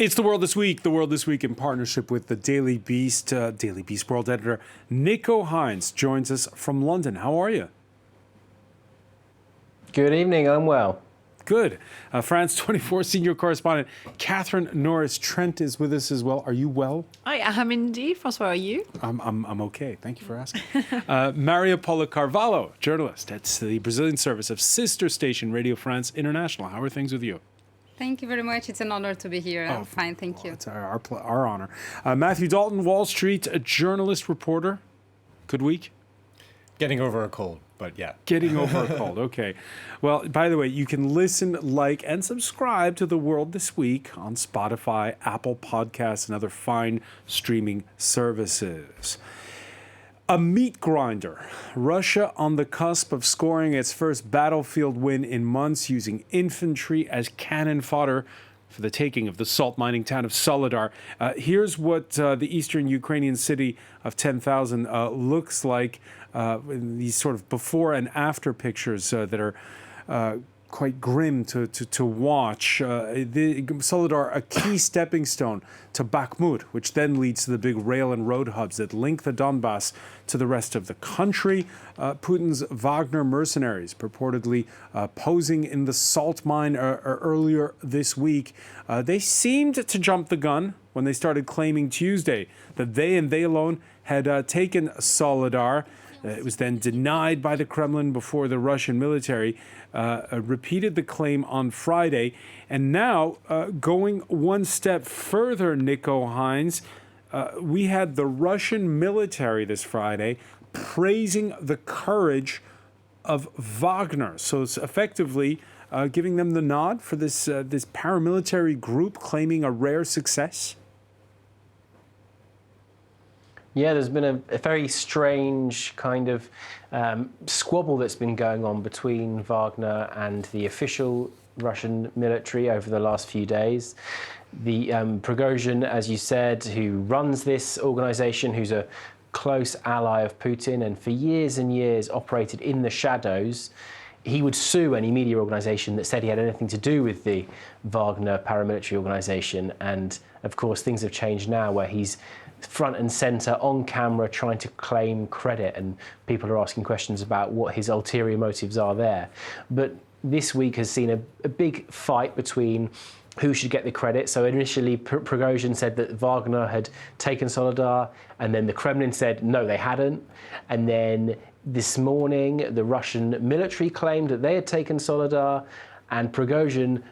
It's The World This Week. The World This Week in partnership with the Daily Beast. Daily Beast world editor Nico Hines joins us from London. How are you? Good evening. I'm well. Good. France 24 senior correspondent Catherine Norris-Trent is with us as well. Are you well? I am indeed. Francois, are you? I'm okay. Thank you for asking. Maria Paula Carvalho, journalist at the Brazilian service of sister station Radio France International. How are things with you? Thank you very much. It's an honor to be here. I'm fine, thank you. It's our honor. Matthew Dalton, Wall Street journalist, reporter. Good week? Getting over a cold, but yeah. Getting over a cold, okay. Well, by the way, you can listen, like, and subscribe to The World This Week on Spotify, Apple Podcasts, and other fine streaming services. A meat grinder. Russia on the cusp of scoring its first battlefield win in months using infantry as cannon fodder for the taking of the salt mining town of Soledar. Here's what the eastern Ukrainian city of 10,000 looks like. These sort of before and after pictures that are quite grim to watch. Soledar, a key stepping stone to Bakhmut, which then leads to the big rail and road hubs that link the Donbas to the rest of the country. Putin's Wagner mercenaries purportedly posing in the salt mine earlier this week. They seemed to jump the gun when they started claiming Tuesday that they and they alone had taken Soledar. It was then denied by the Kremlin before the Russian military repeated the claim on Friday. And now, going one step further, Nico Hines, we had the Russian military this Friday praising the courage of Wagner. So it's effectively giving them the nod for this paramilitary group claiming a rare success. Yeah, there's been a very strange kind of squabble that's been going on between Wagner and the official Russian military over the last few days. The Prigozhin, as you said, who runs this organization, who's a close ally of Putin and for years and years operated in the shadows, he would sue any media organization that said he had anything to do with the Wagner paramilitary organization. And of course, things have changed now where he's front and center on camera trying to claim credit, and people are asking questions about what his ulterior motives are there. But this week has seen a big fight between who should get the credit. So initially Prigozhin said that Wagner had taken Soledar, and then the Kremlin said no, they hadn't. And then this morning the Russian military claimed that they had taken Soledar, and Prigozhin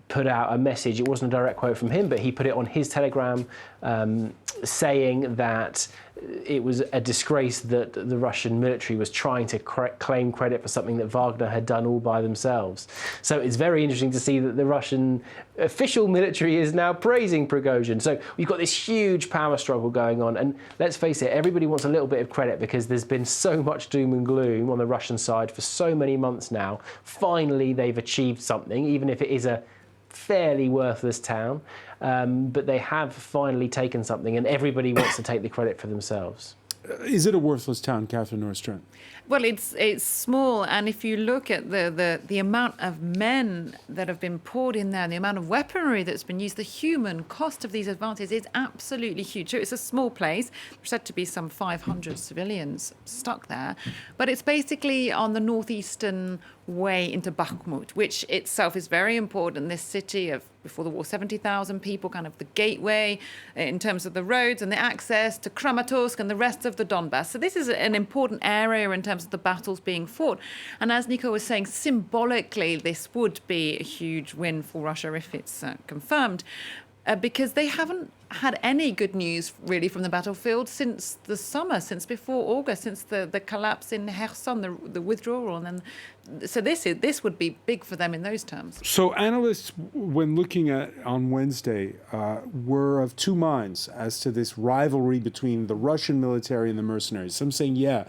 put out a message. It wasn't a direct quote from him, but he put it on his Telegram saying that it was a disgrace that the Russian military was trying to claim credit for something that Wagner had done all by themselves. So it's very interesting to see that the Russian official military is now praising Prigozhin. So we've got this huge power struggle going on. And let's face it, everybody wants a little bit of credit because there's been so much doom and gloom on the Russian side for so many months now. Finally, they've achieved something, even if it is a fairly worthless town, but they have finally taken something, and everybody wants to take the credit for themselves. Is it a worthless town, Catherine Norris-Trent? Well, it's small, and if you look at the amount of men that have been poured in there, the amount of weaponry that's been used, the human cost of these advances is absolutely huge. So it's a small place. There's said to be some 500 civilians stuck there, but it's basically on the northeastern way into Bakhmut, which itself is very important. This city of, before the war, 70,000 people, kind of the gateway in terms of the roads and the access to Kramatorsk and the rest of the Donbas. So this is an important area in terms of the battles being fought. And as Nico was saying, symbolically, this would be a huge win for Russia if it's confirmed. Because they haven't had any good news really from the battlefield since the summer, since before August, since the collapse in Kherson, the withdrawal, and then so this would be big for them in those terms. So analysts, when looking at on Wednesday, were of two minds as to this rivalry between the Russian military and the mercenaries. Some saying, yeah,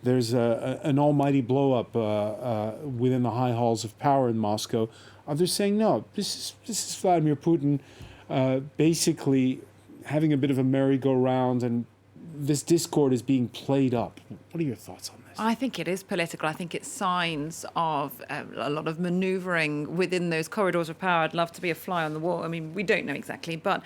there's an almighty blow-up within the high halls of power in Moscow. Others saying, no, this is Vladimir Putin basically having a bit of a merry-go-round and this discord is being played up. What are your thoughts on this? I think it is political. I think it's signs of a lot of manoeuvring within those corridors of power. I'd love to be a fly on the wall. I mean, we don't know exactly, but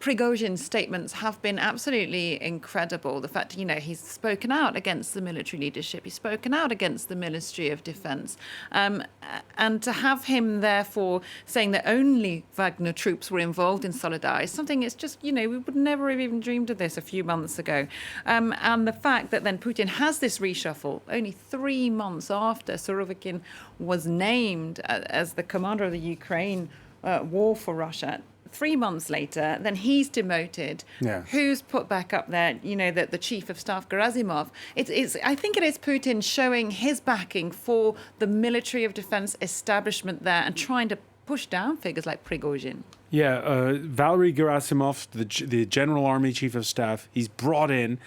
Prigozhin's statements have been absolutely incredible. The fact, he's spoken out against the military leadership. He's spoken out against the Ministry of Defense. And to have him, therefore, saying that only Wagner troops were involved in Soledar is something, it's just, we would never have even dreamed of this a few months ago. And the fact that then Putin has this reshuffle only 3 months after Surovikin was named as the commander of the Ukraine war for Russia. 3 months later, then he's demoted. Yeah. Who's put back up there? The chief of staff, Gerasimov. I think it is Putin showing his backing for the military of defense establishment there and trying to push down figures like Prigozhin. Yeah, Valery Gerasimov, the General Army Chief of Staff, he's brought in.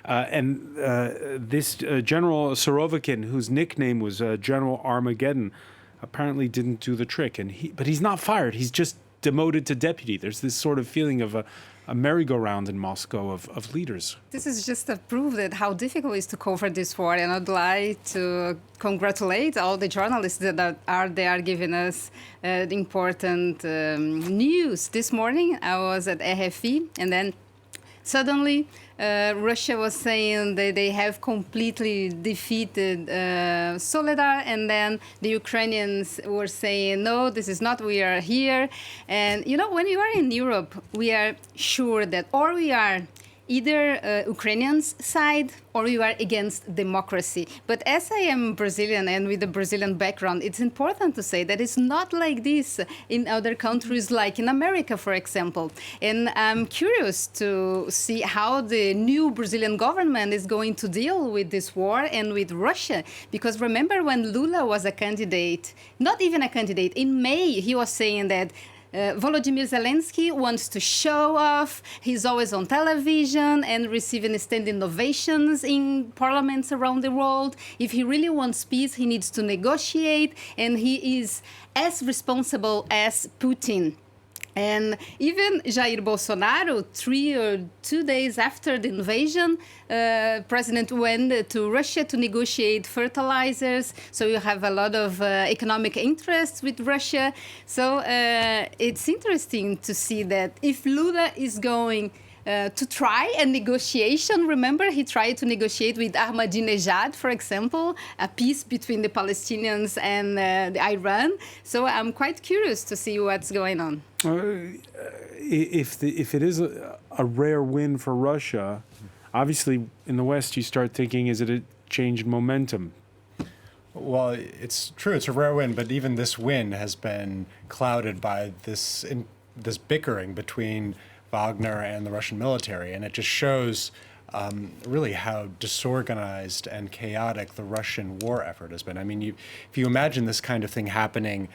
And this General Surovikin, whose nickname was General Armageddon, apparently didn't do the trick. But he's not fired. He's just demoted to deputy. There's this sort of feeling of a merry-go-round in Moscow of leaders. This is just a proof that how difficult it is to cover this war, and I'd like to congratulate all the journalists that are there giving us important news. This morning I was at RFI, and then suddenly Russia was saying that they have completely defeated Soledar, and then the Ukrainians were saying, no, this is not, we are here. And, when you are in Europe, we are sure that or we are either Ukrainians' side or you are against democracy. But as I am Brazilian and with a Brazilian background, it's important to say that it's not like this in other countries, like in America, for example. And I'm curious to see how the new Brazilian government is going to deal with this war and with Russia. Because remember when Lula was a candidate, not even a candidate, in May, he was saying that Volodymyr Zelensky wants to show off. He's always on television and receiving standing ovations in parliaments around the world. If he really wants peace, he needs to negotiate, and he is as responsible as Putin. And even Jair Bolsonaro, 3 or 2 days after the invasion, President went to Russia to negotiate fertilizers. So you have a lot of economic interests with Russia. So it's interesting to see that if Lula is going to try a negotiation. Remember, he tried to negotiate with Ahmadinejad, for example, a peace between the Palestinians and Iran. So I'm quite curious to see what's going on. If it is a rare win for Russia, obviously in the West you start thinking, is it a change in momentum? Well, it's true, it's a rare win, but even this win has been clouded by this bickering between Wagner and the Russian military, and it just shows really how disorganized and chaotic the Russian war effort has been. I mean, if you imagine this kind of thing happening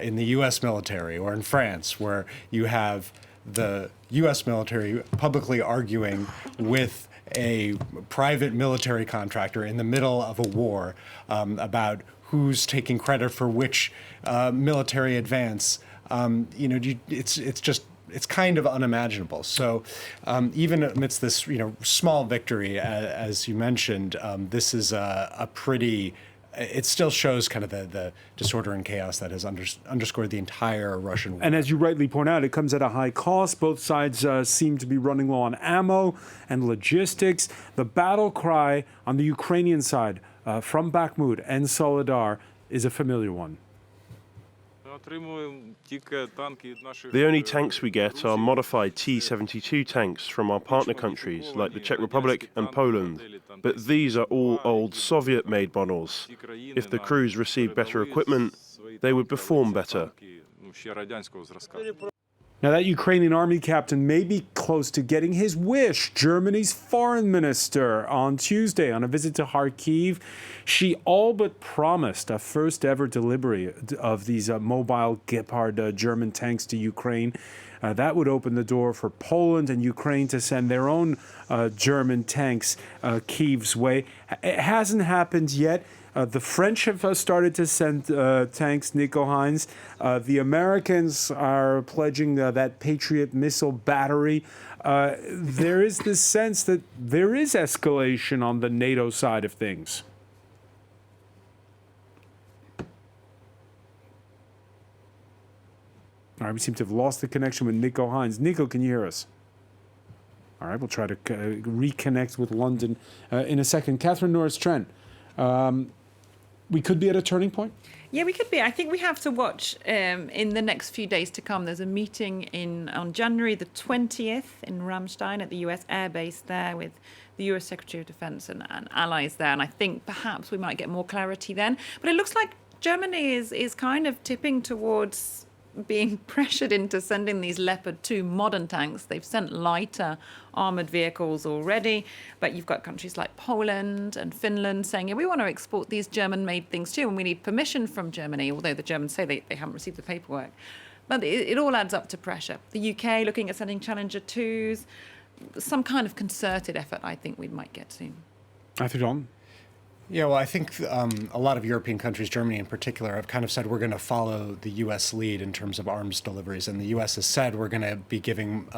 in the U.S. military or in France, where you have the U.S. military publicly arguing with a private military contractor in the middle of a war about who's taking credit for which military advance, it's kind of unimaginable. So even amidst this, small victory, as you mentioned, this is a pretty. It still shows kind of the disorder and chaos that has underscored the entire Russian war. And as you rightly point out, it comes at a high cost. Both sides seem to be running low on ammo and logistics. The battle cry on the Ukrainian side from Bakhmut and Soledar is a familiar one. The only tanks we get are modified T-72 tanks from our partner countries like the Czech Republic and Poland. But these are all old Soviet-made models. If the crews received better equipment, they would perform better. Now, that Ukrainian army captain may be close to getting his wish. Germany's foreign minister on Tuesday on a visit to Kharkiv, she all but promised a first ever delivery of these mobile Gepard German tanks to Ukraine. That would open the door for Poland and Ukraine to send their own German tanks Kyiv's way. It hasn't happened yet. The French have started to send tanks, Nico Hines. The Americans are pledging that Patriot missile battery. There is this sense that there is escalation on the NATO side of things. All right, we seem to have lost the connection with Nico Hines. Nico, can you hear us? All right, we'll try to reconnect with London in a second. Catherine Norris-Trent, we could be at a turning point? Yeah, we could be. I think we have to watch in the next few days to come. There's a meeting on January the 20th in Ramstein at the US Air Base there with the US Secretary of Defense and allies there. And I think perhaps we might get more clarity then. But it looks like Germany is kind of tipping towards being pressured into sending these Leopard 2 modern tanks. They've sent lighter armoured vehicles already, but you've got countries like Poland and Finland saying, yeah, we want to export these German-made things too, and we need permission from Germany, although the Germans say they haven't received the paperwork. But it all adds up to pressure. The UK looking at sending Challenger 2s, some kind of concerted effort I think we might get soon. Arthur Dalton? Yeah, well, I think a lot of European countries, Germany in particular, have kind of said we're going to follow the U.S. lead in terms of arms deliveries. And the U.S. has said we're going to be giving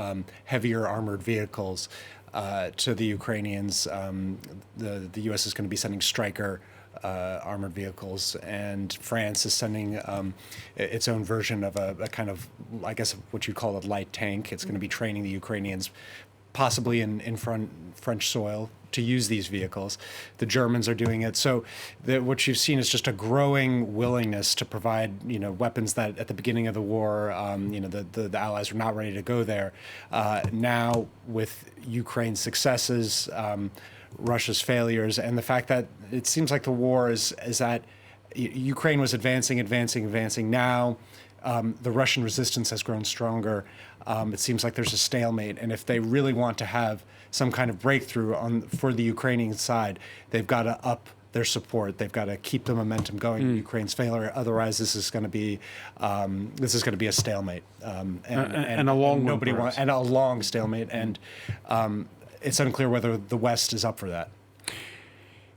heavier armored vehicles to the Ukrainians. The U.S. is going to be sending Stryker armored vehicles, and France is sending its own version of a kind of, I guess, what you'd call a light tank. It's going to be training the Ukrainians, possibly in French soil, to use these vehicles. The Germans are doing it. So what you've seen is just a growing willingness to provide, weapons that at the beginning of the war, the Allies were not ready to go there. Now, with Ukraine's successes, Russia's failures, and the fact that it seems like the war is that Ukraine was advancing. Now, the Russian resistance has grown stronger. It seems like there's a stalemate, and if they really want to have some kind of breakthrough for the Ukrainian side, they've got to up their support. They've got to keep the momentum going in Ukraine's failure. Otherwise, this is going to be a stalemate, and a long one, and a long stalemate. And it's unclear whether the West is up for that.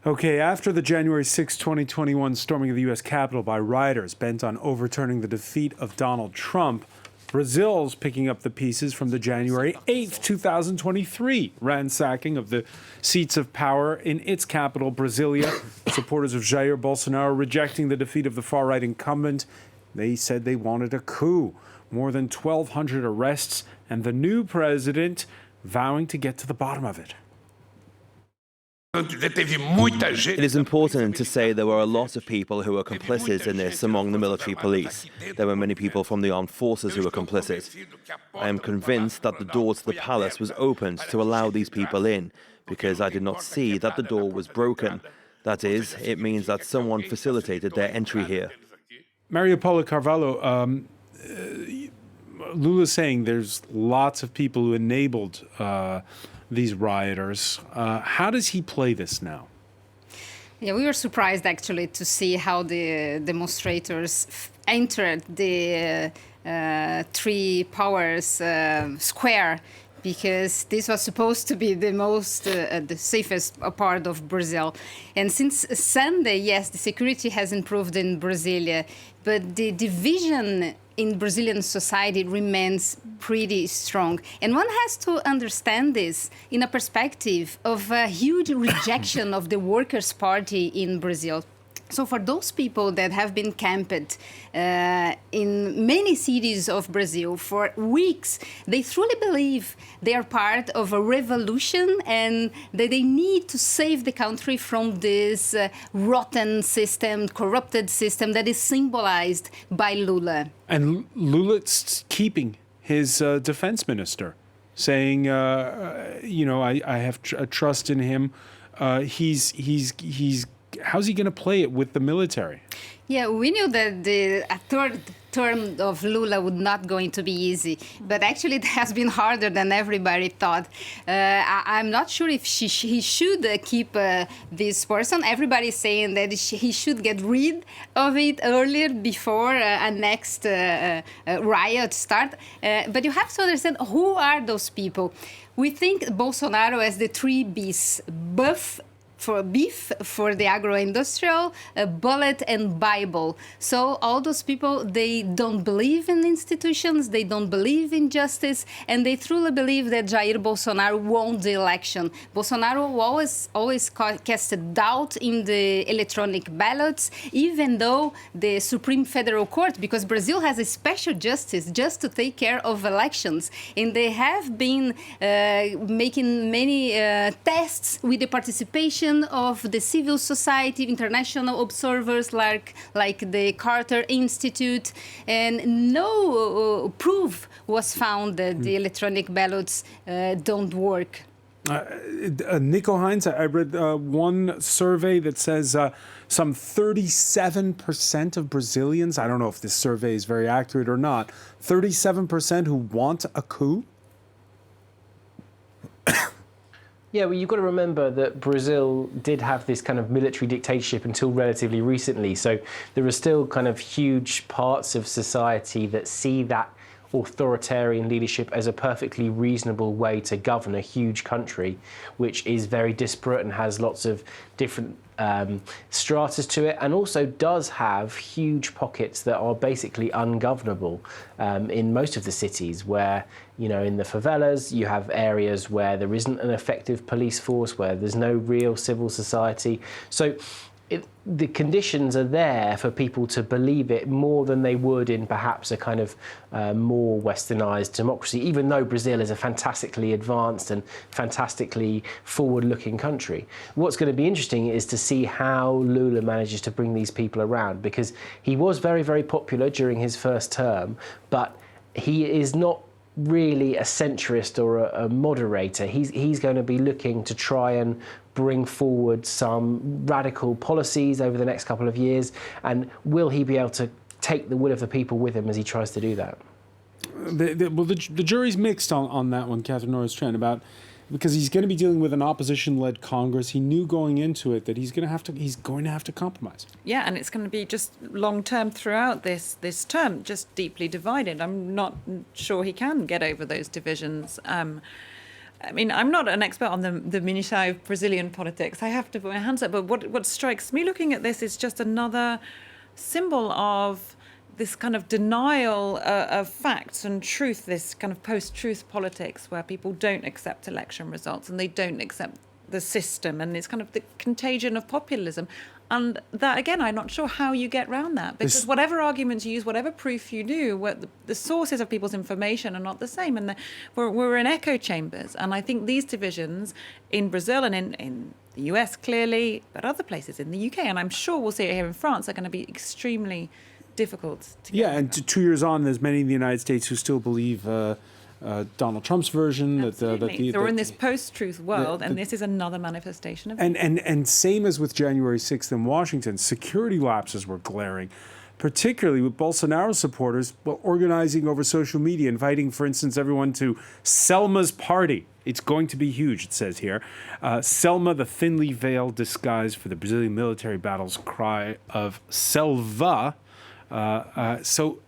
Okay, after the January 6, 2021 storming of the U.S. Capitol by rioters bent on overturning the defeat of Donald Trump, Brazil's picking up the pieces from the January 8, 2023 ransacking of the seats of power in its capital, Brasilia. Supporters of Jair Bolsonaro rejecting the defeat of the far-right incumbent. They said they wanted a coup. More than 1,200 arrests, and the new president vowing to get to the bottom of it. It is important to say there were a lot of people who were complicit in this among the military police. There were many people from the armed forces who were complicit. I am convinced that the door to the palace was opened to allow these people in, because I did not see that the door was broken. That is, it means that someone facilitated their entry here. Maria Paula Carvalho, Lula's saying there's lots of people who enabled these rioters. How does he play this now? Yeah, we were surprised actually to see how the demonstrators entered the Three Powers Square, because this was supposed to be the most, the safest part of Brazil. And since Sunday, yes, the security has improved in Brasilia, but the division in Brazilian society remains pretty strong. And one has to understand this in a perspective of a huge rejection of the Workers' Party in Brazil. So for those people that have been camped in many cities of Brazil for weeks, they truly believe they are part of a revolution and that they need to save the country from this rotten system, corrupted system that is symbolized by Lula. And Lula's keeping his defense minister, saying, I have a trust in him. How's he going to play it with the military? Yeah, we knew that a third term of Lula would not going to be easy, but actually it has been harder than everybody thought. I'm not sure if he should keep this person. Everybody is saying that he should get rid of it earlier before a next riot start. But you have to understand who are those people. We think Bolsonaro as the three Bs: beef for the agro-industrial, bullet, and Bible. So all those people, they don't believe in institutions, they don't believe in justice, and they truly believe that Jair Bolsonaro won the election. Bolsonaro always casted doubt in the electronic ballots, even though the Supreme Federal Court, because Brazil has a special justice just to take care of elections, and they have been making many tests with the participation of the civil society, international observers like the Carter Institute, and no proof was found that the electronic ballots don't work. Nico Hines, I read one survey that says some 37% of Brazilians, I don't know if this survey is very accurate or not, 37% who want a coup? Yeah, well, you've got to remember that Brazil did have this kind of military dictatorship until relatively recently. So there are still kind of huge parts of society that see that authoritarian leadership as a perfectly reasonable way to govern a huge country, which is very disparate and has lots of different stratas to it, and also does have huge pockets that are basically ungovernable in most of the cities, where, you know, in the favelas you have areas where there isn't an effective police force, where there's no real civil society. So the conditions are there for people to believe it more than they would in perhaps a kind of more westernized democracy, even though Brazil is a fantastically advanced and fantastically forward-looking country. What's going to be interesting is to see how Lula manages to bring these people around, because he was very, very popular during his first term, but he is not really a centrist or a moderator. He's going to be looking to try and bring forward some radical policies over the next couple of years, and will he be able to take the will of the people with him as he tries to do that? The jury's mixed on that one, Catherine Norris-Trent, about, because he's going to be dealing with an opposition-led Congress. He knew going into it that he's going to have to compromise. Yeah, and it's going to be just long-term throughout this term, just deeply divided. I'm not sure he can get over those divisions. I mean, I'm not an expert on the minutiae of Brazilian politics. I have to put my hands up. But what strikes me looking at this is just another symbol of this kind of denial of facts and truth, this kind of post-truth politics where people don't accept election results and they don't accept the system, and it's kind of the contagion of populism. And that, again, I'm not sure how you get around that, because whatever arguments you use, whatever proof you do, the sources of people's information are not the same, and we're in echo chambers. And I think these divisions in Brazil and in the US clearly, but other places in the UK, and I'm sure we'll see it here in France, are going to be extremely difficult to get. Yeah, and 2 years on, there's many in the United States who still believe Donald Trump's version. Absolutely. So we're in this post-truth world, and this is another manifestation of it. And same as with January 6th in Washington, security lapses were glaring, particularly with Bolsonaro supporters organizing over social media, inviting, for instance, everyone to Selma's party. It's going to be huge, it says here. Selma, the thinly veiled disguise for the Brazilian military battle's cry of Selva. So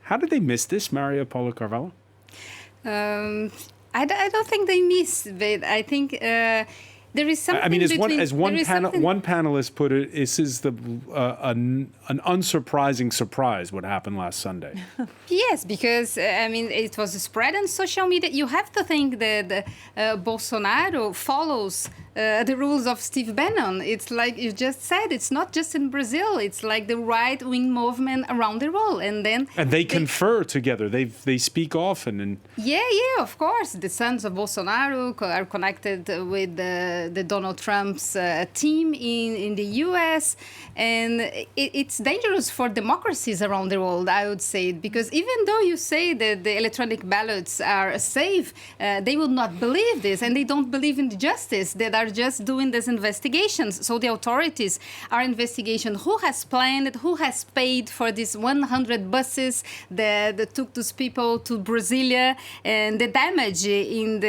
how did they miss this, Maria Paula Carvalho? I don't think they miss, but I think there is something. I mean, as one panelist put it, this is an unsurprising surprise what happened last Sunday. Yes, because I mean, it was spread on social media. You have to think that Bolsonaro follows the rules of Steve Bannon. It's like you just said, it's not just in Brazil. It's like the right-wing movement around the world. And they confer together. They speak often. And yeah, of course. The sons of Bolsonaro are connected with the Donald Trump's team in the U.S. And it's dangerous for democracies around the world, I would say, because even though you say that the electronic ballots are safe, they will not believe this, and they don't believe in the justice that are are just doing these investigations. So the authorities are investigating who has planned it, who has paid for these 100 buses that took those people to Brasilia, and the damage in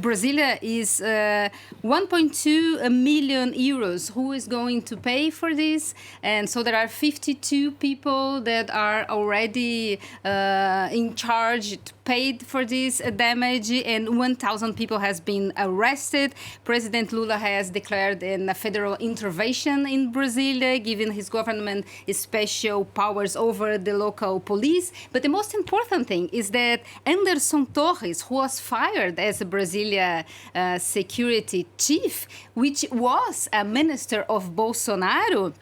Brasilia is 1.2 million euros. Who is going to pay for this? And so there are 52 people that are already in charge, paid for this damage, and 1,000 people has been arrested. President Lula has declared a federal intervention in Brasilia, giving his government special powers over the local police. But the most important thing is that Anderson Torres, who was fired as a Brasilia security chief, which was a minister of Bolsonaro,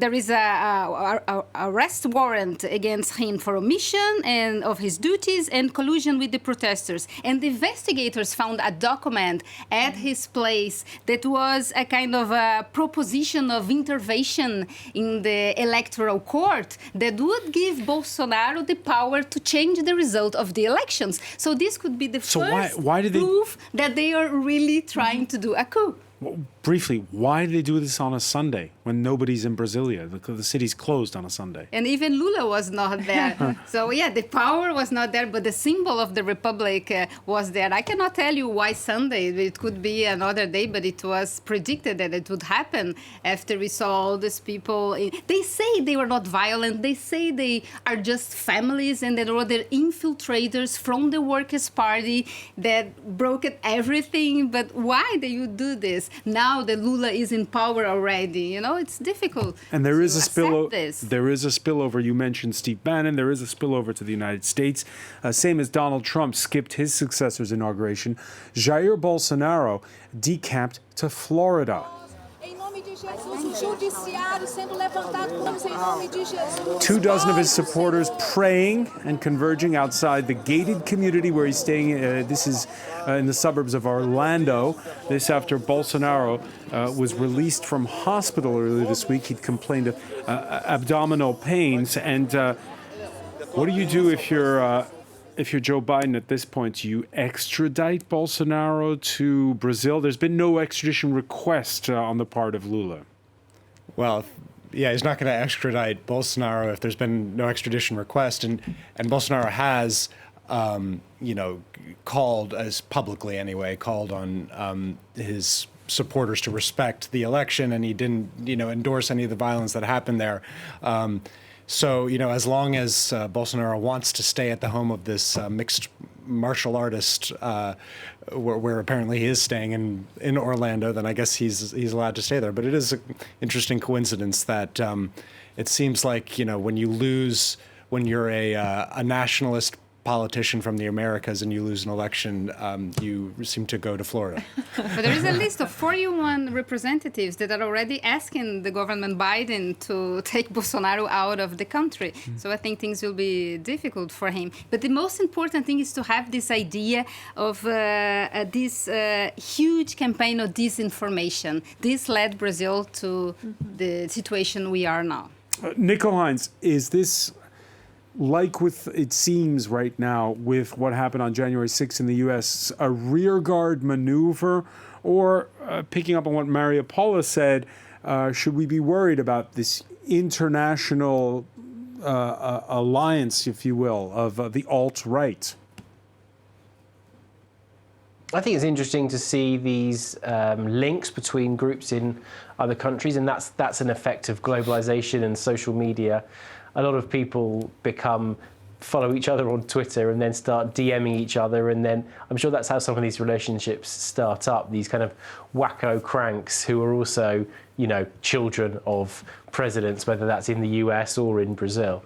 there is a arrest warrant against him for omission and of his duties and collusion with the protesters. And the investigators found a document at his place that was a kind of a proposition of intervention in the electoral court that would give Bolsonaro the power to change the result of the elections. So this could be the first proof that they are really trying to do a coup. Well, briefly, why do they do this on a Sunday when nobody's in Brasilia? The city's closed on a Sunday. And even Lula was not there. So, yeah, the power was not there, but the symbol of the Republic was there. I cannot tell you why Sunday. It could be another day, but it was predicted that it would happen after we saw all these people. They say they were not violent. They say they are just families, and there were other infiltrators from the Workers' Party that broke everything. But why do you do this? Now that Lula is in power already, you know, it's difficult. And there is a spillover. There is a spillover. You mentioned Steve Bannon. There is a spillover to the United States. Same as Donald Trump skipped his successor's inauguration. Jair Bolsonaro decamped to Florida. 24 of his supporters praying and converging outside the gated community where he's staying. This is in the suburbs of Orlando. This after Bolsonaro was released from hospital earlier this week. He'd complained of abdominal pains. And what do you do if you're Joe Biden at this point? Do you extradite Bolsonaro to Brazil? There's been no extradition request on the part of Lula. Well, yeah, he's not going to extradite Bolsonaro if there's been no extradition request. And Bolsonaro has, called, as publicly anyway, called on his supporters to respect the election, and he didn't, endorse any of the violence that happened there. So, as long as Bolsonaro wants to stay at the home of this mixed martial artist, where apparently he is staying in Orlando, then I guess he's allowed to stay there. But it is an interesting coincidence that it seems like, when you're a nationalist politician from the Americas and you lose an election, you seem to go to Florida. But there is a list of 41 representatives that are already asking the government Biden to take Bolsonaro out of the country. So I think things will be difficult for him. But the most important thing is to have this idea of this huge campaign of disinformation. This led Brazil to the situation we are now. Nico Hines, is this, like with, it seems right now, with what happened on January 6th in the U.S., a rearguard maneuver? Or, picking up on what Maria Paula said, should we be worried about this international alliance, if you will, of the alt-right? I think it's interesting to see these links between groups in other countries, and that's an effect of globalization and social media. A lot of people follow each other on Twitter and then start DMing each other, and then I'm sure that's how some of these relationships start up, these kind of wacko cranks who are also, children of presidents, whether that's in the US or in Brazil.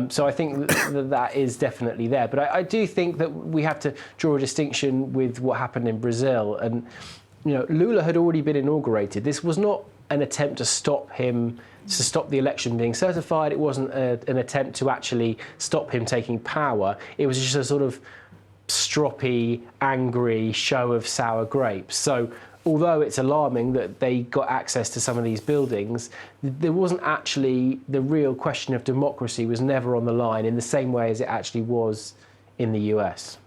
So I think that is definitely there. But I do think that we have to draw a distinction with what happened in Brazil. And, Lula had already been inaugurated. This was not an attempt to stop the election being certified. It wasn't an attempt to actually stop him taking power. It was just a sort of stroppy, angry show of sour grapes. So although it's alarming that they got access to some of these buildings, there wasn't actually, the real question of democracy was never on the line in the same way as it actually was in the US.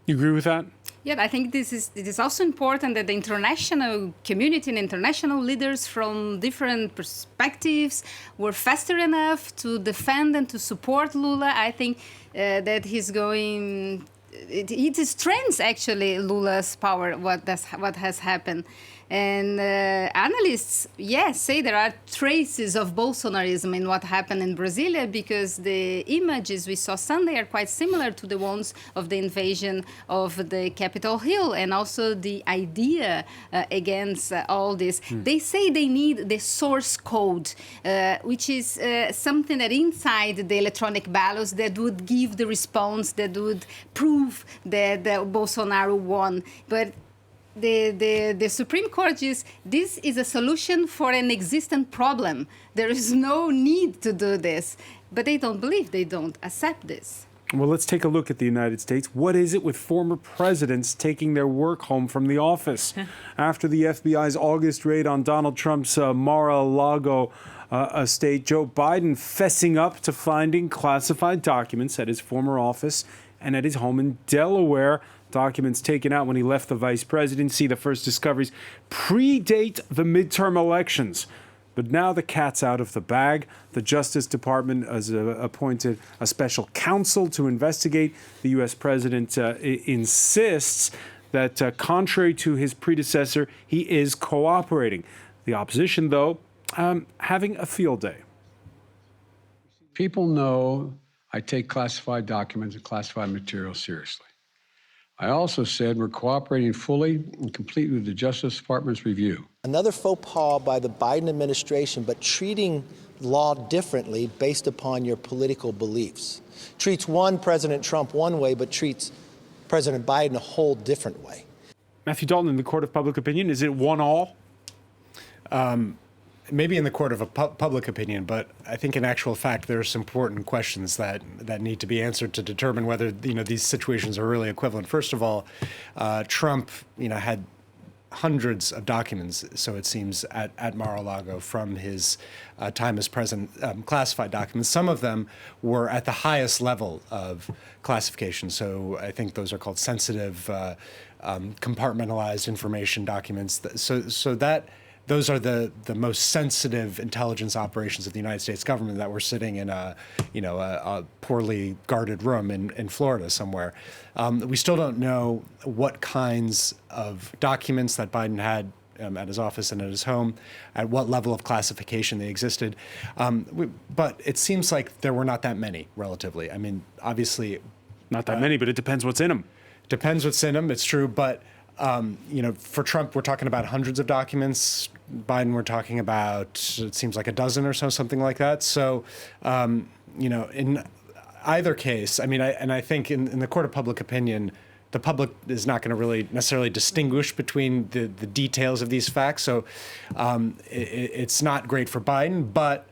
You agree with that? Yeah, I think it is also important that the international community and international leaders from different perspectives were faster enough to defend and to support Lula. I think that he's going. It strengthens actually Lula's power. What has happened. And analysts, yes, say there are traces of Bolsonarism in what happened in Brasilia, because the images we saw Sunday are quite similar to the ones of the invasion of the Capitol Hill, and also the idea against all this. They say they need the source code, which is something that inside the electronic ballots that would give the response, that would prove that Bolsonaro won. But the Supreme Court this is a solution for an existent problem. There is no need to do this. But they don't believe, they don't accept this. Well, let's take a look at the United States. What is it with former presidents taking their work home from the office? After the FBI's August raid on Donald Trump's Mar-a-Lago estate, Joe Biden fessing up to finding classified documents at his former office and at his home in Delaware. Documents taken out when he left the vice presidency. The first discoveries predate the midterm elections. But now the cat's out of the bag. The Justice Department has appointed a special counsel to investigate. The U.S. president insists that, contrary to his predecessor, he is cooperating. The opposition, though, having a field day. People know I take classified documents and classified material seriously. I also said we're cooperating fully and completely with the Justice Department's review. Another faux pas by the Biden administration, but treating law differently based upon your political beliefs. Treats President Trump one way, but treats President Biden a whole different way. Matthew Dalton, in the court of public opinion, is it one all? Maybe in the court of public opinion, but I think in actual fact there are some important questions that need to be answered to determine whether these situations are really equivalent. First of all, Trump had hundreds of documents, so it seems, at Mar-a-Lago from his time as president, classified documents. Some of them were at the highest level of classification, so I think those are called sensitive, compartmentalized information documents. So that. Those are the most sensitive intelligence operations of the United States government that were sitting in a poorly guarded room in Florida somewhere. We still don't know what kinds of documents that Biden had at his office and at his home, at what level of classification they existed. But it seems like there were not that many, relatively. I mean, obviously. Not that many, but it depends what's in them. Depends what's in them, it's true, but for Trump, we're talking about hundreds of documents. Biden, we're talking about, it seems like a dozen or so, something like that. So, in either case, I mean, I think in the court of public opinion, the public is not going to really necessarily distinguish between the details of these facts. So it's not great for Biden, but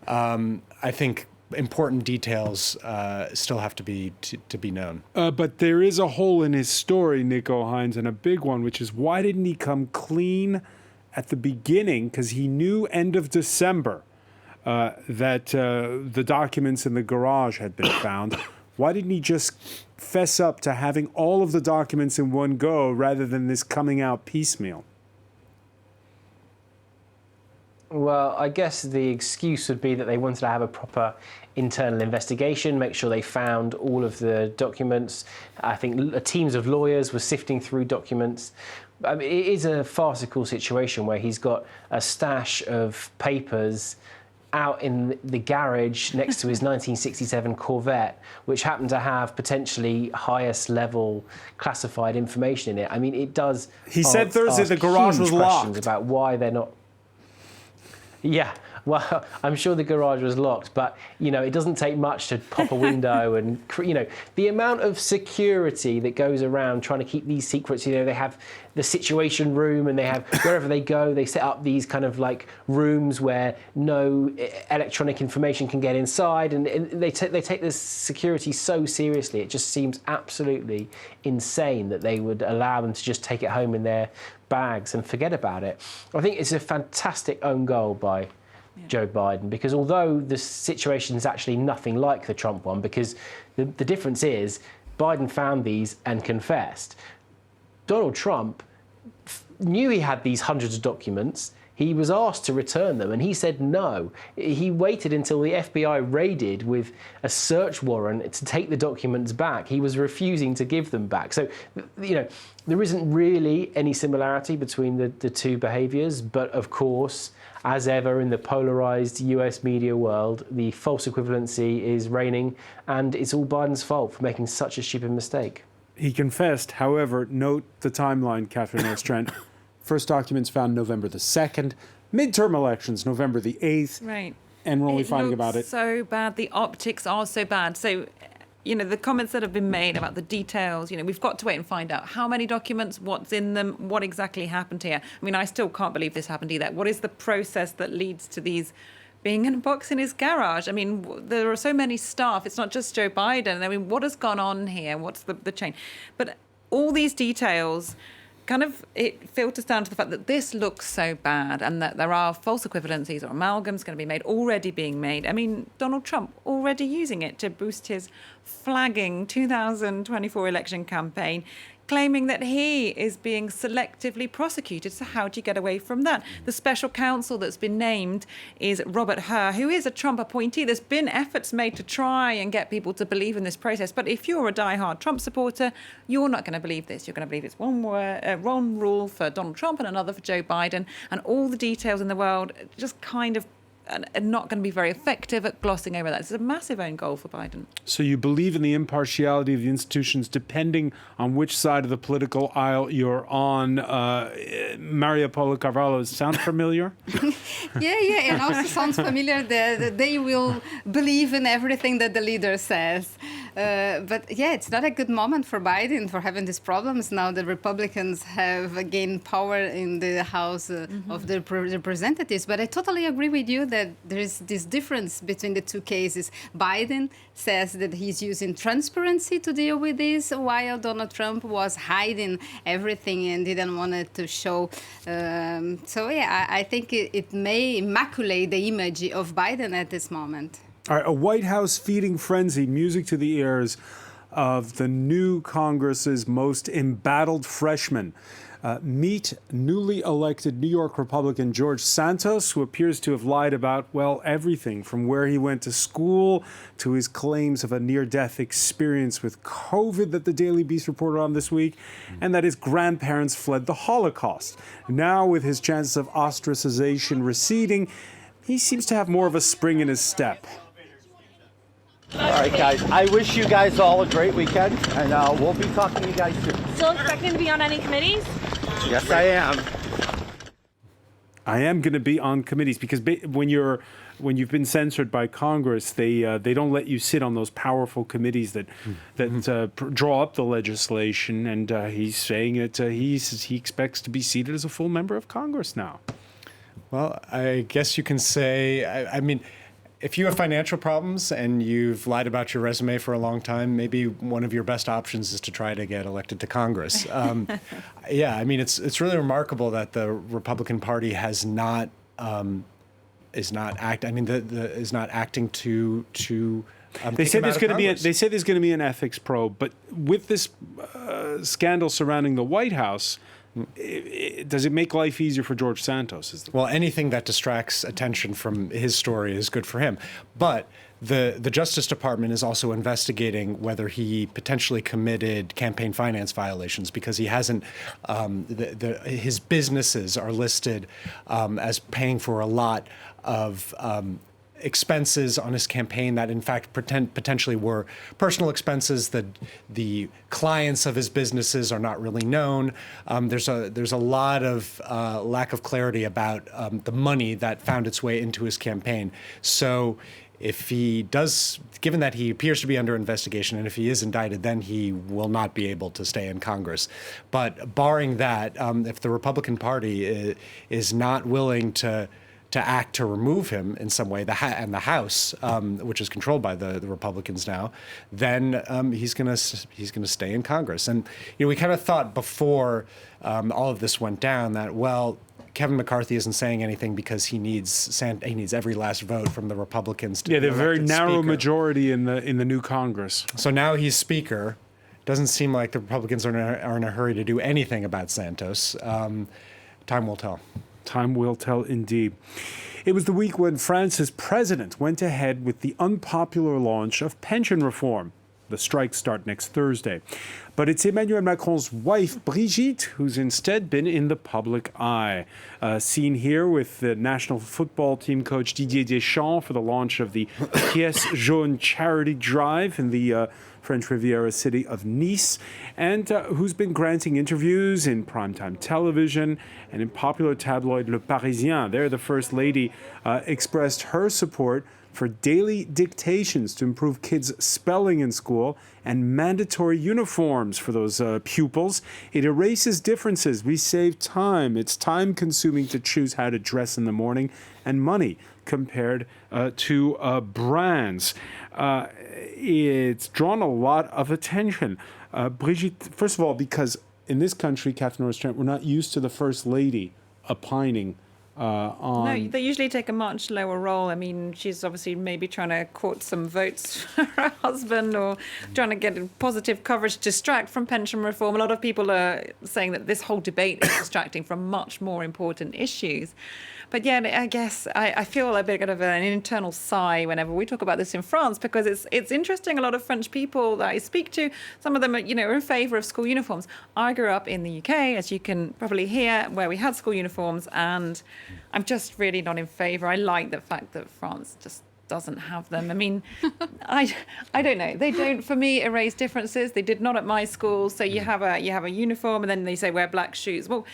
I think important details still have to be known. But there is a hole in his story, Nico Hines, and a big one, which is why didn't he come clean at the beginning? Because he knew end of December that the documents in the garage had been found. Why didn't he just fess up to having all of the documents in one go rather than this coming out piecemeal? Well, I guess the excuse would be that they wanted to have a proper internal investigation, make sure they found all of the documents. I think teams of lawyers were sifting through documents. I mean, it is a farcical situation where he's got a stash of papers out in the garage next to his 1967 Corvette, which happened to have potentially highest level classified information in it. I mean, it does. He said Thursday the garage was locked. About why they're not. Yeah, well, I'm sure the garage was locked, but, it doesn't take much to pop a window and, the amount of security that goes around trying to keep these secrets. They have the situation room and they have, wherever they go, they set up these kind of like rooms where no electronic information can get inside, and they take this security so seriously. It just seems absolutely insane that they would allow them to just take it home in their bags and forget about it. I think it's a fantastic own goal by Joe Biden, because although the situation is actually nothing like the Trump one, because the difference is Biden found these and confessed. Donald Trump knew he had these hundreds of documents. He was asked to return them, and he said no. He waited until the FBI raided with a search warrant to take the documents back. He was refusing to give them back. So, there isn't really any similarity between the two behaviours, but of course, as ever in the polarised US media world, the false equivalency is reigning, and it's all Biden's fault for making such a stupid mistake. He confessed, however, note the timeline, Catherine Ostrand. First documents found November the 2nd, midterm elections November the 8th. Right. And we're only finding about it. So bad. The optics are so bad. So, the comments that have been made about the details, we've got to wait and find out how many documents, what's in them, what exactly happened here. I mean, I still can't believe this happened either. What is the process that leads to these being in a box in his garage? I mean, there are so many staff. It's not just Joe Biden. I mean, what has gone on here? What's the chain? But all these details it filters down to the fact that this looks so bad and that there are false equivalencies or amalgams going to be made, already being made. I mean, Donald Trump already using it to boost his flagging 2024 election campaign, claiming that he is being selectively prosecuted. So how do you get away from that? The special counsel that's been named is Robert Hur, who is a Trump appointee. There's been efforts made to try and get people to believe in this process. But if you're a diehard Trump supporter, you're not going to believe this. You're going to believe it's one rule for Donald Trump and another for Joe Biden. And all the details in the world just kind of are not going to be very effective at glossing over that. It's a massive own goal for Biden. So you believe in the impartiality of the institutions depending on which side of the political aisle you're on. Maria Paula Carvalho, sound familiar? Yeah, and also sounds familiar that they will believe in everything that the leader says. But yeah, it's not a good moment for Biden for having these problems. Now the Republicans have gained power in the House of the Representatives. But I totally agree with you that there is this difference between the two cases. Biden says that he's using transparency to deal with this, while Donald Trump was hiding everything and didn't want it to show. I think it may immaculate the image of Biden at this moment. All right, a White House feeding frenzy, music to the ears of the new Congress's most embattled freshman. Meet newly elected New York Republican George Santos, who appears to have lied about, everything from where he went to school to his claims of a near-death experience with COVID that the Daily Beast reported on this week, and that his grandparents fled the Holocaust. Now, with his chances of ostracization receding, he seems to have more of a spring in his step. All right, guys. I wish you guys all a great weekend, and we'll be talking to you guys soon. Still expecting to be on any committees? Yes, I am. I am going to be on committees because when you've been censored by Congress, they don't let you sit on those powerful committees that draw up the legislation. And he's saying that he expects to be seated as a full member of Congress now. Well, I guess you can say, I mean, if you have financial problems and you've lied about your resume for a long time, maybe one of your best options is to try to get elected to Congress. Yeah, I mean, it's really remarkable that the Republican Party is not acting to. They say there's going to be an ethics probe, but with this scandal surrounding the White House, does it make life easier for George Santos? Well, anything that distracts attention from his story is good for him. But the Justice Department is also investigating whether he potentially committed campaign finance violations because he hasn't. His businesses are listed as paying for a lot of expenses on his campaign that in fact potentially were personal expenses. That the clients of his businesses are not really known. There's a lot of lack of clarity about the money that found its way into his campaign. So if he does, given that he appears to be under investigation, and if he is indicted, then he will not be able to stay in Congress. But barring that, if the Republican Party is not willing to act to remove him in some way, and the House, which is controlled by the Republicans now, then he's going to stay in Congress. And we kind of thought before all of this went down that Kevin McCarthy isn't saying anything because he needs every last vote from the Republicans to. Yeah, they have a very narrow majority in the new Congress. So now he's Speaker. doesn't seem like the Republicans are in a hurry to do anything about Santos. Time will tell. Time will tell indeed. It was the week when France's president went ahead with the unpopular launch of pension reform. The strikes start next Thursday. But it's Emmanuel Macron's wife, Brigitte, who's instead been in the public eye. Seen here with the national football team coach Didier Deschamps for the launch of the Pièce Jaune charity drive in the French Riviera city of Nice, and who's been granting interviews in primetime television and in popular tabloid Le Parisien. There, the First Lady expressed her support for daily dictations to improve kids' spelling in school and mandatory uniforms for those pupils. It erases differences. We save time. It's time-consuming to choose how to dress in the morning, and money compared to brands. It's drawn a lot of attention. Brigitte, first of all, because in this country, Catherine Rostrent, we're not used to the First Lady opining on... No, they usually take a much lower role. I mean, she's obviously maybe trying to court some votes for her husband or trying to get positive coverage to distract from pension reform. A lot of people are saying that this whole debate is distracting from much more important issues. But yeah, I guess I feel a bit of an internal sigh whenever we talk about this in France, because it's interesting. A lot of French people that I speak to, some of them are, are in favour of school uniforms. I grew up in the UK, as you can probably hear, where we had school uniforms, and I'm just really not in favour. I like the fact that France just doesn't have them. I mean, I don't know. They don't, for me, erase differences. They did not at my school. So you have a uniform, and then they say wear black shoes. Well,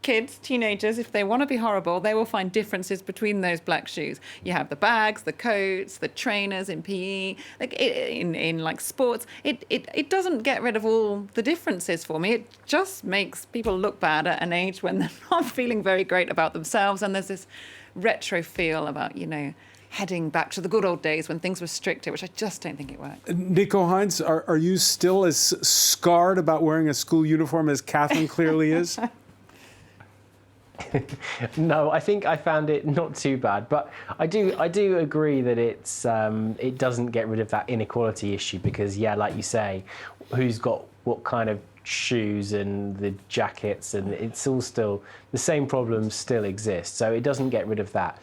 kids, teenagers, if they want to be horrible, they will find differences between those black shoes. You have the bags, the coats, the trainers in PE, like in like sports. It doesn't get rid of all the differences for me. It just makes people look bad at an age when they're not feeling very great about themselves. And there's this retro feel about, heading back to the good old days when things were stricter, which I just don't think it works. Nico Heinz, are you still as scarred about wearing a school uniform as Catherine clearly is? No, I think I found it not too bad, but I do agree that it doesn't get rid of that inequality issue, because like you say, who's got what kind of shoes and the jackets, and it's all still the same problems still exist, so it doesn't get rid of that.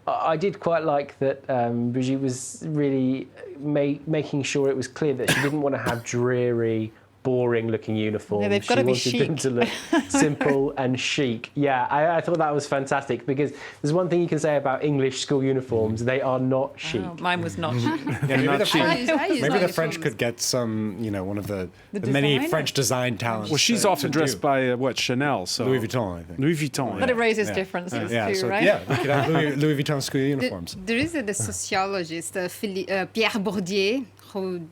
I did quite like that Brigitte was really making sure it was clear that she didn't want to have dreary, boring-looking uniforms. Yeah, they've got to be chic. She wanted them to look simple and chic. Yeah, I thought that was fantastic, because there's one thing you can say about English school uniforms: they are not chic. Oh, mine was not chic. Maybe the French could get some, one of the many French design talents. Well, she's often dressed by Chanel, so Louis Vuitton, I think. Louis Vuitton. But it raises differences too, right? Yeah, we could have Louis Vuitton school uniforms. There is the sociologist Pierre Bourdieu who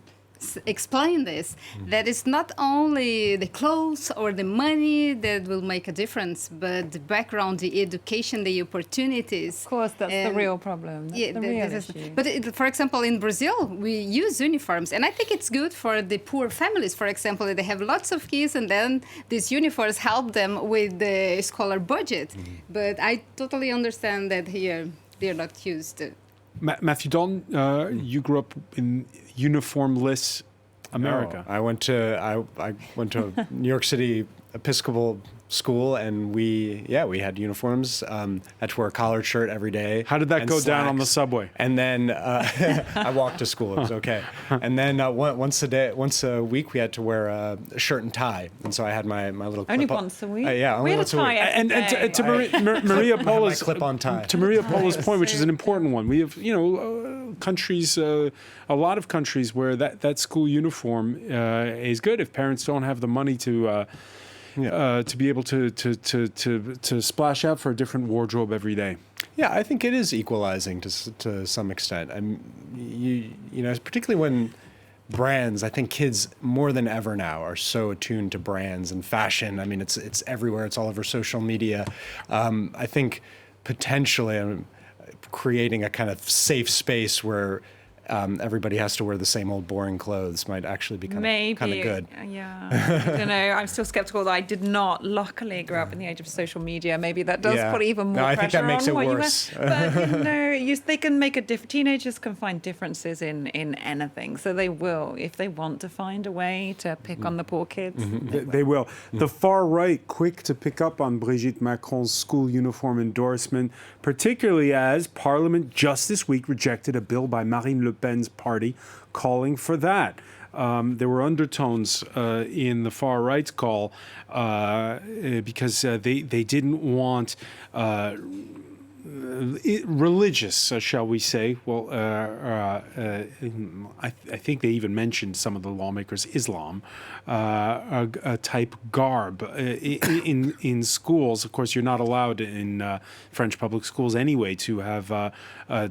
explain this, that it's not only the clothes or the money that will make a difference, but the background, the education, the opportunities. Of course, that's the real problem. That's the real issue. But for example, in Brazil, we use uniforms, and I think it's good for the poor families. For example, they have lots of kids, and then these uniforms help them with the scholar budget. But I totally understand that here they're not used. Matthew Dalton, you grew up in uniformless America. No, I went to New York City Episcopal school, and we had uniforms. Had to wear a collared shirt every day. How did that go down on the subway? And then I walked to school. It was okay. And then once a week, we had to wear a shirt and tie. And so I had my little only clip once a week. Only once a week. And to Maria Pola's clip-on tie. To Maria Pola's point, which is an important one, we have countries, a lot of countries where that school uniform is good if parents don't have the money to be able to splash out for a different wardrobe every day. Yeah, I think it is equalizing to some extent. Particularly when brands, I think kids more than ever now are so attuned to brands and fashion. I mean, it's everywhere. It's all over social media. I think potentially creating a kind of safe space where everybody has to wear the same old boring clothes might actually be kind of good. Yeah, I don't know. I'm still skeptical that I did not, luckily, grow up in the age of social media. Maybe that does put even more pressure I think that makes on it what worse. you wear. But they can make a difference. Teenagers can find differences in anything, so they will if they want to find a way to pick on the poor kids. They will. The far right, quick to pick up on Brigitte Macron's school uniform endorsement, particularly as Parliament just this week rejected a bill by Marine Le Pen's party calling for that. There were undertones in the far right's call because they didn't want religious, shall we say? Well, I think they even mentioned, some of the lawmakers, Islam a type garb in schools. Of course, you're not allowed in French public schools anyway to have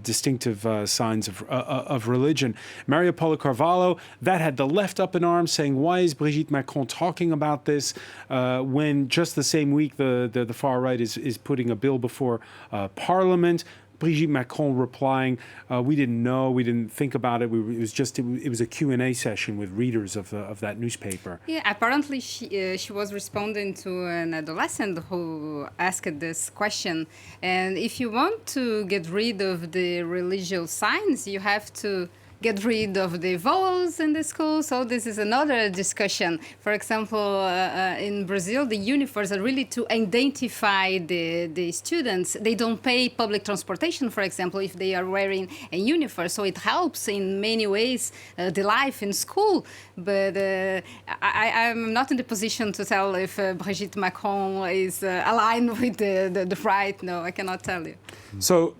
distinctive signs of religion. Maria Paula Carvalho, that had the left up in arms, saying, "Why is Brigitte Macron talking about this when just the same week the far right is putting a bill before Parliament?" Brigitte Macron replying, "We didn't know, we didn't think about it. It was a Q&A session with readers of that newspaper." Yeah, apparently she was responding to an adolescent who asked this question. And if you want to get rid of the religious signs, you have to get rid of the vowels in the school. So this is another discussion. For example, in Brazil, the uniforms are really to identify the students. They don't pay public transportation, for example, if they are wearing a uniform. So it helps in many ways the life in school. But I'm not in the position to tell if Brigitte Macron is aligned with the right. No, I cannot tell you. So,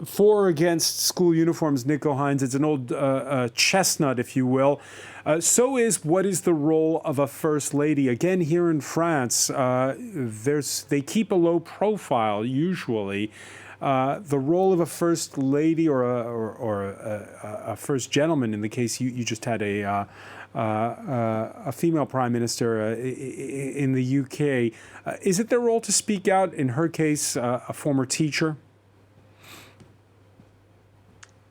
for or against school uniforms, Nico Hines, it's an old chestnut, if you will. So is, what is the role of a first lady? Again, here in France, they keep a low profile usually. The role of a first lady or a first gentleman, in the case you just had a female prime minister in the UK, is it their role to speak out? In her case, a former teacher.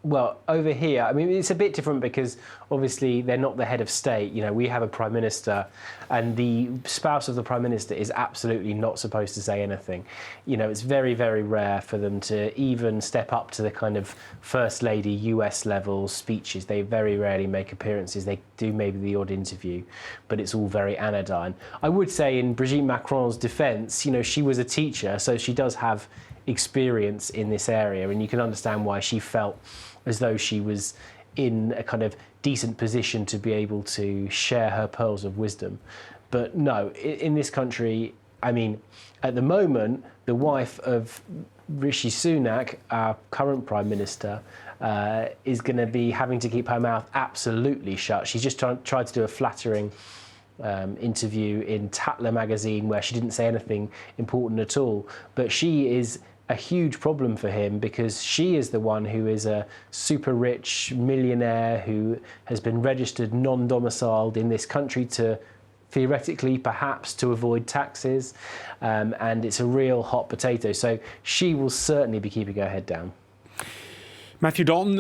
Well, over here, I mean, it's a bit different because obviously they're not the head of state. You know, we have a prime minister, and the spouse of the prime minister is absolutely not supposed to say anything. You know, it's very, very rare for them to even step up to the kind of first lady US level speeches. They very rarely make appearances. They do maybe the odd interview, but it's all very anodyne. I would say in Brigitte Macron's defense, you know, she was a teacher, so she does have experience in this area, and you can understand why she felt as though she was in a kind of decent position to be able to share her pearls of wisdom. But no, in this country, I mean, at the moment, the wife of Rishi Sunak, our current Prime Minister, is going to be having to keep her mouth absolutely shut. She's just tried to do a flattering interview in Tatler magazine where she didn't say anything important at all. But she is a huge problem for him because she is the one who is a super rich millionaire who has been registered non-domiciled in this country to theoretically perhaps to avoid taxes, and it's a real hot potato. So she will certainly be keeping her head down. Matthew Dalton,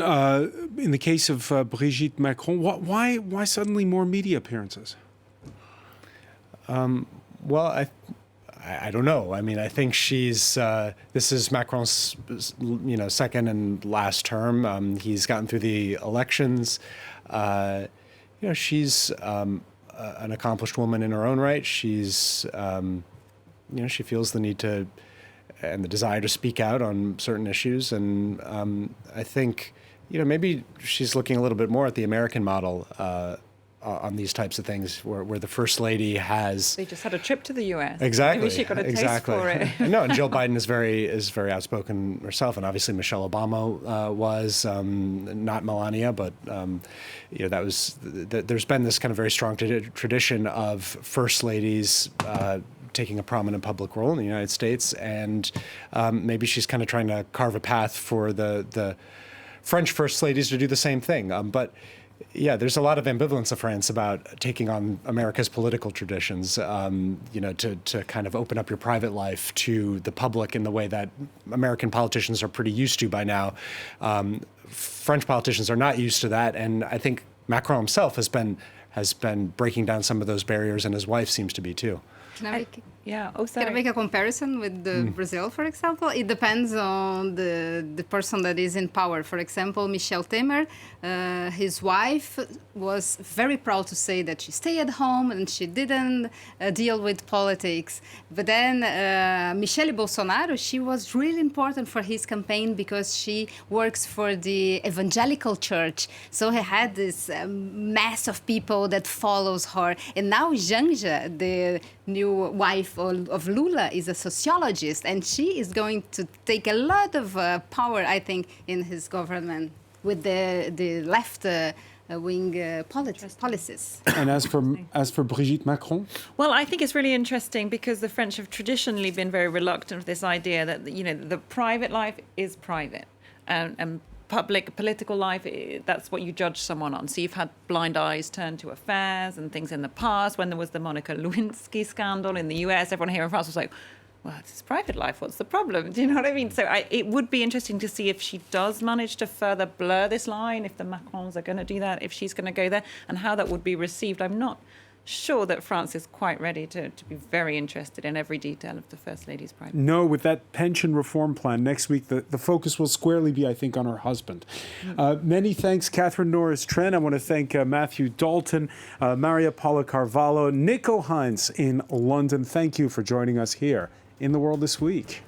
in the case of Brigitte Macron, why suddenly more media appearances? Well, I don't know. I mean, I think she's. This is Macron's, second and last term. He's gotten through the elections. She's an accomplished woman in her own right. She's, she feels the need to and the desire to speak out on certain issues. And I think, maybe she's looking a little bit more at the American model on these types of things, where the First Lady has. They just had a trip to the U.S. Exactly. Maybe she got a taste for it. No, and Jill Biden is very outspoken herself, and obviously Michelle Obama was not Melania, but that was. There's been this kind of very strong tradition of First Ladies taking a prominent public role in the United States, and maybe she's kind of trying to carve a path for the French First Ladies to do the same thing, but. Yeah, there's a lot of ambivalence of France about taking on America's political traditions, to kind of open up your private life to the public in the way that American politicians are pretty used to by now. French politicians are not used to that, and I think Macron himself has been breaking down some of those barriers, and his wife seems to be too. Can I make, Yeah. Oh, sorry. can I make a comparison with Brazil, for example? It depends on the person that is in power. For example, Michel Temer, his wife was very proud to say that she stayed at home and she didn't deal with politics. But then Michele Bolsonaro, she was really important for his campaign because she works for the evangelical church. So he had this mass of people that follows her. And now Janja, the new wife of Lula, is a sociologist, and she is going to take a lot of power, I think, in his government with the left wing policies. And as for Brigitte Macron? Well, I think it's really interesting because the French have traditionally been very reluctant of this idea that, the private life is private and public political life, that's what you judge someone on. So you've had blind eyes turned to affairs and things in the past. When there was the Monica Lewinsky scandal in the US, everyone here in France was like, well, it's his private life. What's the problem? Do you know what I mean? So it would be interesting to see if she does manage to further blur this line, if the Macrons are going to do that, if she's going to go there, and how that would be received. I'm not sure that France is quite ready to be very interested in every detail of the First Lady's private. No, with that pension reform plan next week, the focus will squarely be, I think, on her husband. Many thanks, Catherine Norris-Trent. I want to thank Matthew Dalton, Maria Paula Carvalho, Nico Hines in London. Thank you for joining us here in The World This Week.